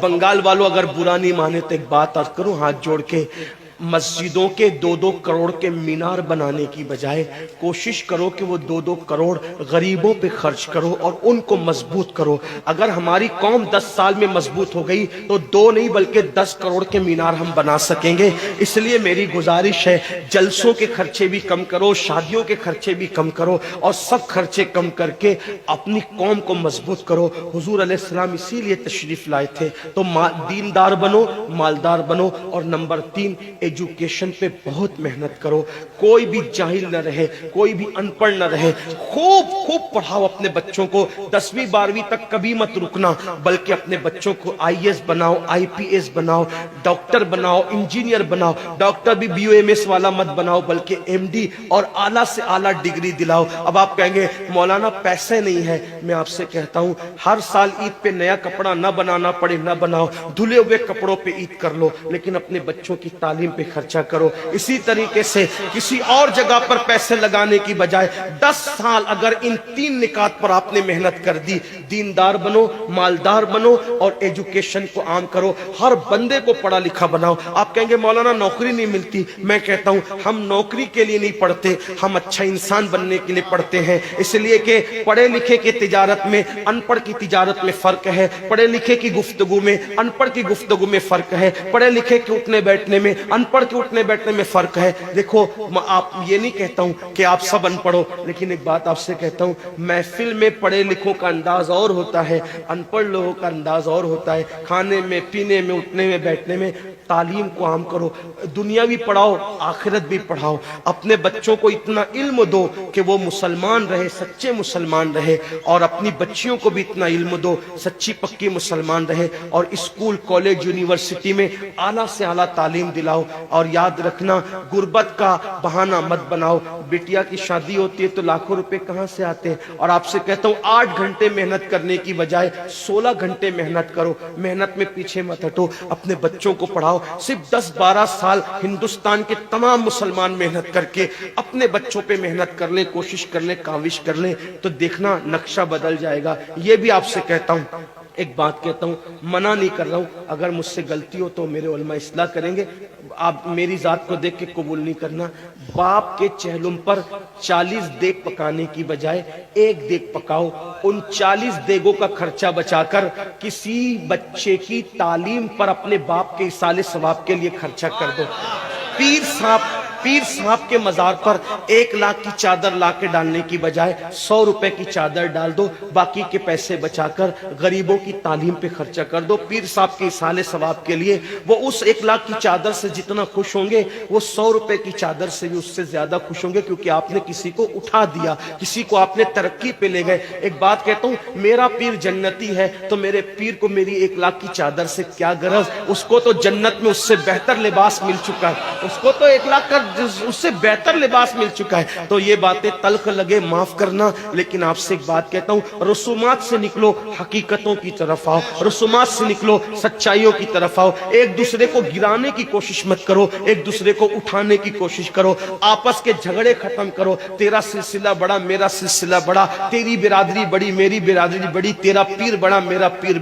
बंगाल वालों अगर बुरा नहीं माने तो एक बात अर्ज करूं हाथ जोड़ के, मस्जिदों के 2-2 करोड़ के मीनार बनाने की बजाय कोशिश करो कि वो 2-2 करोड़ गरीबों पे खर्च करो और उनको मजबूत करो। अगर हमारी कौम 10 साल में मजबूत हो गई तो 2 नहीं बल्कि 10 करोड़ के मीनार हम बना सकेंगे। इसलिए मेरी गुजारिश है, जलसों के खर्चे भी कम करो, शादियों के खर्चे भी कम करो और सब खर्चे कम करके अपनी कौम को मजबूत करो। हुजूर अलैहिस्सलाम इसीलिए तशरीफ लाए थे। तो दीनदार बनो, मालदार बनो और नंबर 3 एजुकेशन पे बहुत मेहनत करो। कोई भी जाहिल न रहे, कोई भी अनपढ़ न रहे, खूब खूब पढ़ाओ अपने बच्चों को। 10वीं 12वीं तक कभी मत रुकना, बल्कि अपने बच्चों को IAS बनाओ, IPS बनाओ, डॉक्टर बनाओ, इंजीनियर बनाओ। डॉक्टर भी BOMS वाला मत बनाओ बल्कि MD और आला से आला डिग्री दिलाओ। अब आप कहेंगे मौलाना पैसे नहीं है, मैं आपसे कहता हूं हर साल ईद पे नया कपड़ा न बनाना पड़े न बनाओ, धुले हुए कपड़ों पे ईद कर लो, लेकिन अपने बच्चों की तालीम पे खर्चा करो। इसी तरीके से किसी और जगह पर पैसे लगाने की बजाय 10 साल अगर इन 3 निकात पर आपने मेहनत कर दी, दीनदार बनो, मालदार बनो और एजुकेशन को आम करो, हर बंदे को पढ़ा लिखा बनाओ। आप कहेंगे मौलाना नौकरी नहीं मिलती, मैं कहता हूं हम नौकरी के लिए नहीं पढ़ते, हम अच्छा इंसान बनने के लिए पढ़ते हैं। इसलिए कि पढ़े लिखे की तिजारत में अनपढ़ की तिजारत में फर्क है, पढ़े लिखे की गुफ्तगू में अनपढ़ की गुफ्तगू में फर्क है, पढ़े लिखे के उठने बैठने में अनपढ़ के उठने बैठने में फर्क है। देखो आप ये नहीं कहता हूं कि आप सब अनपढ़ हो, लेकिन एक बात आपसे कहता हूं, महफिल में पढ़े लिखों का अंदाज और होता है, अनपढ़ लोगों का अंदाज और होता है। खाने में, पीने में, उठने में, बैठने में तालीम को आम करो, दुनिया भी पढ़ाओ, आखिरत भी पढ़ाओ। अपने बच्चों को इतना इल्म दो कि वो मुसलमान रहे, सच्चे मुसलमान रहे, और अपनी बच्चियों को भी इतना इल्म दो, सच्ची पक्की मुसलमान रहे। और स्कूल, कॉलेज, यूनिवर्सिटी में आला से आला तालीम दिलाओ। और याद रखना, गुर्बत का बहाना मत बनाओ। बिटिया की शादी होती है तो लाखों रुपए कहां से आते हैं, और आपसे कहता हूं 8 घंटे मेहनत करने की बजाय 16 घंटे मेहनत करो। मेहनत में पीछे मत हटो, अपने बच्चों को पढ़ाओ। सिर्फ 10-12 साल हिंदुस्तान के तमाम मुसलमान मेहनत करके अपने बच्चों पे मेहनत कर ले, कोशिश कर ले, काविश कर ले, तो देखना नक्शा बदल जाएगा। ये भी आपसे कहता हूं, एक बात कहता हूं, मना नहीं कर रहा हूं, अगर मुझसे गलती हो तो मेरे उलमा इस्लाह करेंगे, आप मेरी जात को देख के कबूल नहीं करना। बाप के चेहलुम पर 40 देग पकाने की बजाय 1 देग पकाओ। उन 40 देगों का खर्चा बचाकर किसी बच्चे की तालीम पर अपने बाप के इसाले सवाब के लिए खर्चा कर दो। पीर साहब के मजार पर 1 लाख की चादर ला के डालने की बजाय 100 रुपए की चादर डाल दो, बाकी के पैसे बचाकर गरीबों की तालीम पे खर्चा कर दो। पीर साहब के इसाले सवाब के लिए वो उस 1 लाख की चादर से जितना खुश होंगे, वो 100 रुपए की चादर से भी उससे ज्यादा खुश होंगे, क्योंकि आपने किसी को उठा दिया, किसी को आपने तरक्की पे ले गए। एक बात कहता हूं, मेरा पीर जन्नती है तो मेरे पीर को मेरी 1 लाख की चादर से क्या गरज, उसको तो जन्नत में उससे बेहतर लिबास मिल चुका है, उसको तो 1 लाख का उससे बेहतर लिबास मिल चुका है। तो ये बातें तल्ख लगे माफ करना, लेकिन आपसे एक बात कहता हूं, रसूमात से निकलो, हकीकतों की तरफ आओ, रसूमात से निकलो, सच्चाइयों की तरफ आओ। एक दूसरे को गिराने की कोशिश मत करो, एक दूसरे को उठाने की कोशिश करो। आपस के झगड़े खत्म करो। तेरा सिलसिला बड़ा, मेरा सिलसिला बड़ा, तेरी बिरादरी बड़ी, मेरी बिरादरी बड़ी, तेरा पीर बड़ा, मेरा पीर